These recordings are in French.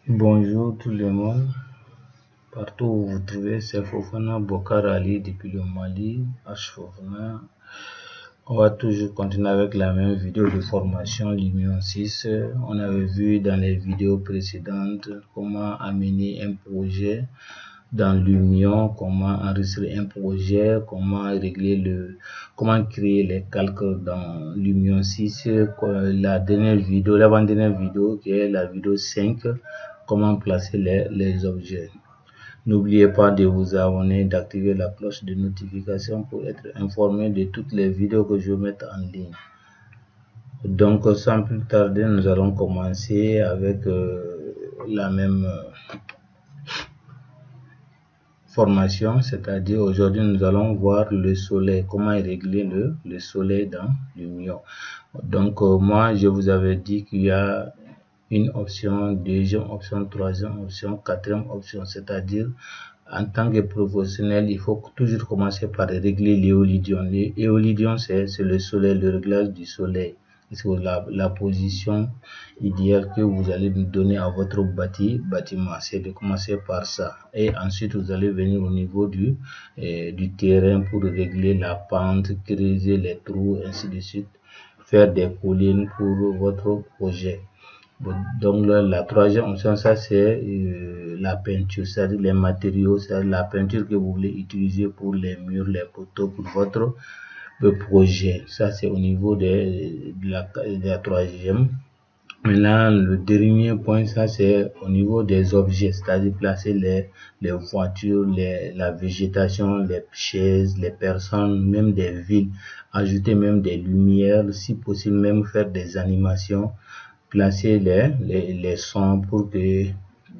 Bonjour tout le monde, partout où vous vous trouvez, c'est Fofana Bokar Ali depuis le Mali, H Fofana. On va toujours continuer avec la même vidéo de formation Lumion 6. On avait vu dans les vidéos précédentes comment amener un projet dans Lumion, comment enregistrer un projet, comment créer les calques dans Lumion 6. L'avant-dernière vidéo qui est la vidéo 5, comment placer les objets. N'oubliez pas de vous abonner, d'activer la cloche de notification pour être informé de toutes les vidéos que je vais mettre en ligne. Donc sans plus tarder, nous allons commencer avec la même formation, c'est-à-dire aujourd'hui nous allons voir le soleil, comment régler le soleil dans Lumion. Donc moi je vous avais dit qu'il y a une option, deuxième option, troisième option, quatrième option, c'est-à-dire en tant que professionnel, il faut toujours commencer par régler l'éolidion. L'éolidion, c'est le soleil, le réglage du soleil. C'est la position idéale que vous allez donner à votre bâtiment. C'est de commencer par ça. Et ensuite, vous allez venir au niveau du terrain pour régler la pente, creuser les trous, ainsi de suite. Faire des collines pour votre projet. Donc la troisième option, ça c'est la peinture, c'est-à-dire les matériaux, c'est la peinture que vous voulez utiliser pour les murs, les poteaux, pour votre projet. Ça c'est au niveau de la troisième. Maintenant, le dernier point, ça c'est au niveau des objets, c'est-à-dire placer les voitures, la végétation, les chaises, les personnes, même des villes, ajouter même des lumières, si possible même faire des animations, placer les sons pour qu'il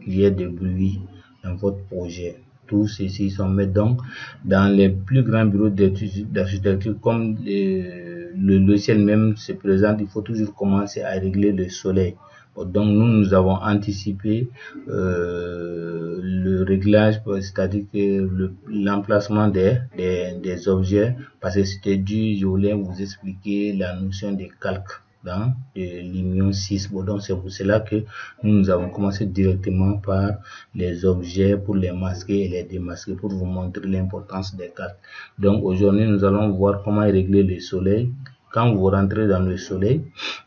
y ait de bruit dans votre projet. Tous ceci sont mis donc dans les plus grands bureaux d'architecture, comme le logiciel même se présente, il faut toujours commencer à régler le soleil. Donc nous avons anticipé le réglage, c'est-à-dire que l'emplacement des objets, parce que c'était dû, je voulais vous expliquer la notion de calque dans Lumion 6. Bon, donc c'est pour cela que nous avons commencé directement par les objets pour les masquer et les démasquer, pour vous montrer l'importance des calques. Donc aujourd'hui nous allons voir comment régler le soleil. Quand vous rentrez dans le soleil,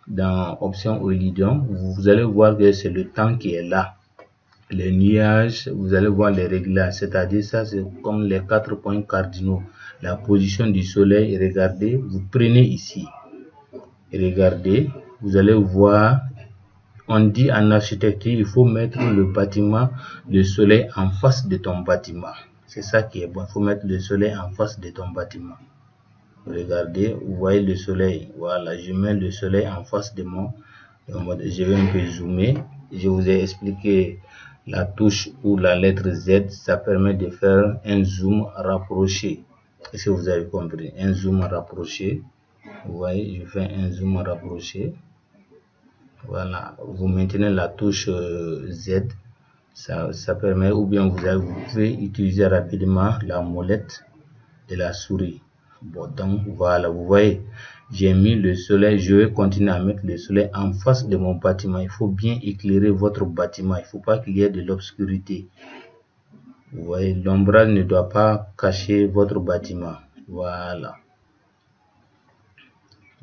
dans option Éolidion, vous allez voir que c'est le temps qui est là. Les nuages, vous allez voir les réglages, c'est-à-dire ça c'est comme les 4 points cardinaux. La position du soleil, regardez, vous prenez ici. Regardez, vous allez voir, on dit en architecture, il faut mettre le bâtiment, le soleil en face de ton bâtiment. C'est ça qui est bon, il faut mettre le soleil en face de ton bâtiment. Regardez, vous voyez le soleil. Voilà, je mets le soleil en face de mon. Je vais un peu zoomer. Je vous ai expliqué la touche ou la lettre Z, ça permet de faire un zoom rapproché. Est-ce que vous avez compris? Un zoom rapproché. Vous voyez, je fais un zoom rapproché. Voilà, vous maintenez la touche Z, ça permet, ou bien vous pouvez utiliser rapidement la molette de la souris. Bon, donc voilà, vous voyez, j'ai mis le soleil, je vais continuer à mettre le soleil en face de mon bâtiment. Il faut bien éclairer votre bâtiment, il ne faut pas qu'il y ait de l'obscurité. Vous voyez, l'ombrage ne doit pas cacher votre bâtiment. Voilà.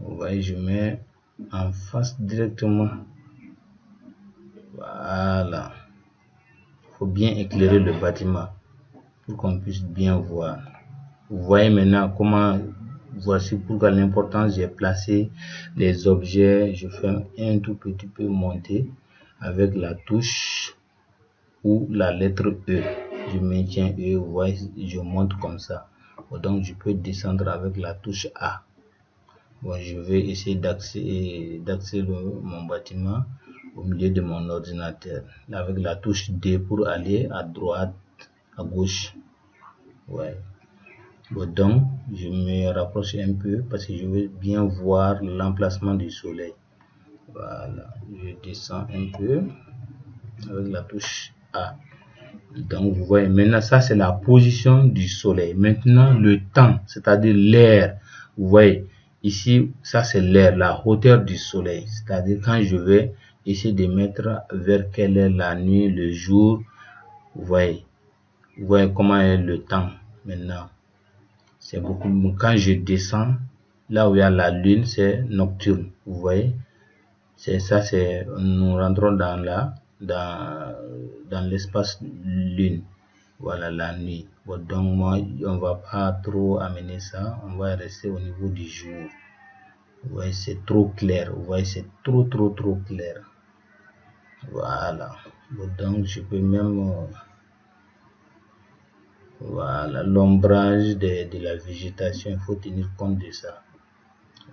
Vous voyez, je mets en face directement. Voilà. Il faut bien éclairer le bâtiment pour qu'on puisse bien voir. Vous voyez maintenant comment, voici pourquoi l'importance, j'ai placé les objets. Je fais un tout petit peu monter avec la touche ou la lettre E. Je maintiens E, vous voyez, je monte comme ça. Donc je peux descendre avec la touche A. Bon, je vais essayer d'axer mon bâtiment au milieu de mon ordinateur avec la touche D pour aller à droite, à gauche. Ouais. Bon, donc je me rapproche un peu parce que je veux bien voir l'emplacement du soleil. Voilà, je descends un peu avec la touche A. Donc vous voyez maintenant, ça c'est la position du soleil. Maintenant le temps, c'est-à-dire l'air. Vous voyez ici, ça c'est l'air, la hauteur du soleil. C'est-à-dire quand je vais essayez de mettre vers quelle est la nuit, le jour. Vous voyez comment est le temps maintenant. C'est beaucoup. Quand je descends, là où il y a la lune, c'est nocturne. Vous voyez, c'est ça, nous rentrons dans l'espace lune. Voilà la nuit. Bon, donc moi, on va pas trop amener ça. On va rester au niveau du jour. Vous voyez, c'est trop clair. Vous voyez, c'est trop clair. Voilà. Bon, donc je peux même voilà l'ombrage de la végétation. Il faut tenir compte de ça.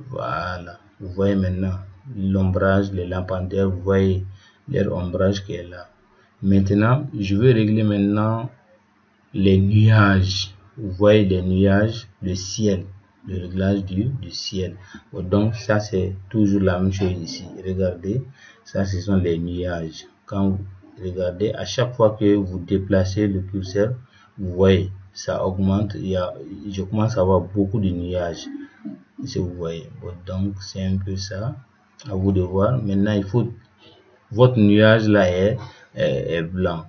Voilà. Vous voyez maintenant l'ombrage, les lampadaires. Vous voyez leur ombrage qui est là. Maintenant, je vais régler maintenant les nuages. Vous voyez les nuages, le ciel, le réglage du ciel. Donc ça c'est toujours la même chose ici. Regardez, ça ce sont les nuages. Quand vous regardez, à chaque fois que vous déplacez le curseur, vous voyez, ça augmente. Je commence à avoir beaucoup de nuages. Si vous voyez, donc c'est un peu ça. À vous de voir. Maintenant, il faut votre nuage là est blanc.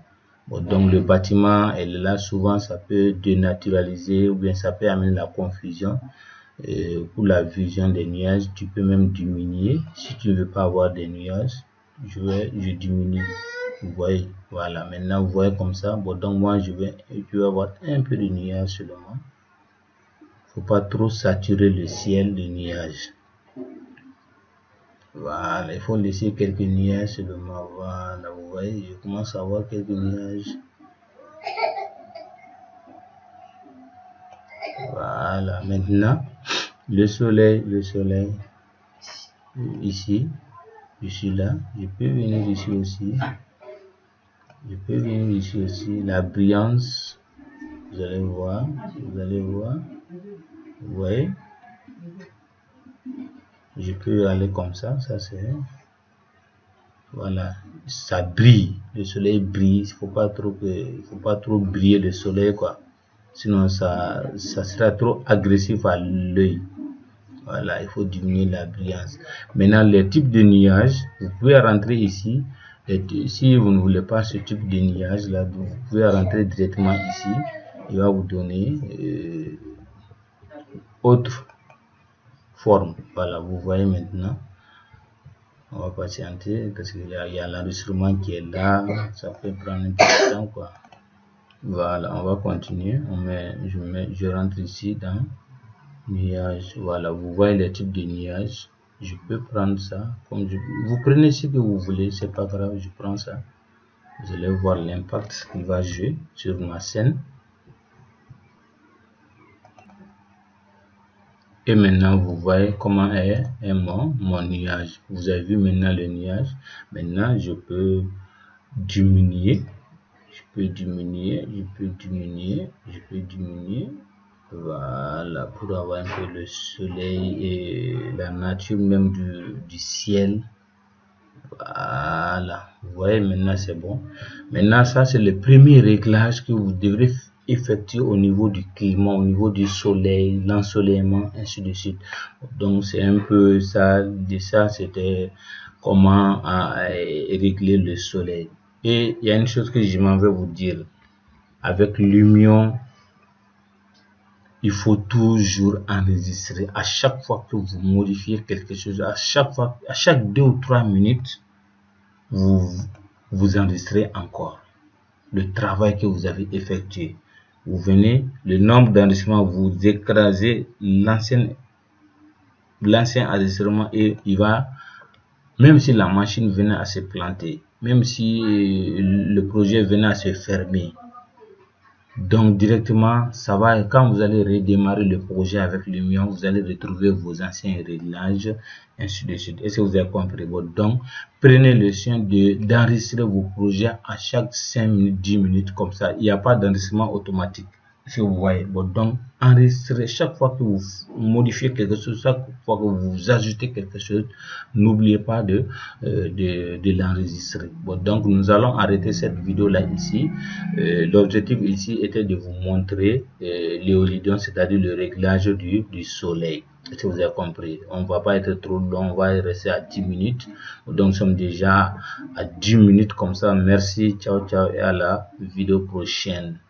Donc le bâtiment est là, souvent ça peut dénaturaliser ou bien ça peut amener la confusion. Pour la vision des nuages, tu peux même diminuer. Si tu ne veux pas avoir des nuages, je diminue. Vous voyez, voilà. Maintenant vous voyez comme ça. Donc moi je vais avoir un peu de nuages seulement. Faut pas trop saturer le ciel de nuages. Voilà, il faut laisser quelques nuages seulement. Voilà, vous voyez, je commence à avoir quelques nuages. Voilà, maintenant, le soleil, ici, je suis là. Je peux venir ici aussi. La brillance, vous allez voir. Vous voyez. Je peux aller comme ça, c'est voilà, ça brille, le soleil brille. Il faut pas trop briller le soleil quoi, sinon ça sera trop agressif à l'œil. Voilà, il faut diminuer la brillance. Maintenant les types de nuages, vous pouvez rentrer ici. Si vous ne voulez pas ce type de nuage là, vous pouvez rentrer directement ici. Il va vous donner autre forme. Voilà, vous voyez maintenant. On va patienter parce qu'il y a l'enregistrement qui est là. Ça peut prendre un peu de temps quoi. Voilà, on va continuer. Je rentre ici dans nuages. Voilà, vous voyez les types de nuages. Je peux prendre ça comme vous prenez ce que vous voulez, c'est pas grave. Je prends ça. Vous allez voir l'impact qu'il va jouer sur ma scène. Et maintenant, vous voyez comment est mon nuage. Vous avez vu maintenant le nuage. Maintenant, je peux diminuer. Voilà, pour avoir un peu le soleil et la nature même du ciel. Voilà, vous voyez maintenant c'est bon. Maintenant, ça c'est le premier réglage que vous devrez effectuer au niveau du climat, au niveau du soleil, l'ensoleillement, ainsi de suite. Donc c'est un peu ça. De ça c'était comment régler le soleil. Et il y a une chose que je m'en vais vous dire. Avec Lumion, il faut toujours enregistrer. À chaque fois que vous modifiez quelque chose, à chaque 2 ou 3 minutes, vous enregistrez encore le travail que vous avez effectué. Vous venez, le nombre d'enregistrements, vous écrasez l'ancien enregistrement et il va, même si la machine venait à se planter, même si le projet venait à se fermer, donc directement ça va, quand vous allez redémarrer le projet avec Lumion, vous allez retrouver vos anciens réglages, ainsi de suite. Est-ce que vous avez compris? Donc prenez le soin d'enregistrer vos projets à chaque 5 minutes, 10 minutes, comme ça. Il n'y a pas d'enregistrement automatique. Si vous voyez, bon, donc enregistrez chaque fois que vous modifiez quelque chose, chaque fois que vous ajoutez quelque chose, n'oubliez pas de l'enregistrer. Bon, donc nous allons arrêter cette vidéo là ici. L'objectif ici était de vous montrer l'éolidon, c'est-à-dire le réglage du soleil. Si vous avez compris, on ne va pas être trop long, on va rester à 10 minutes. Donc nous sommes déjà à 10 minutes comme ça. Merci, ciao ciao et à la vidéo prochaine.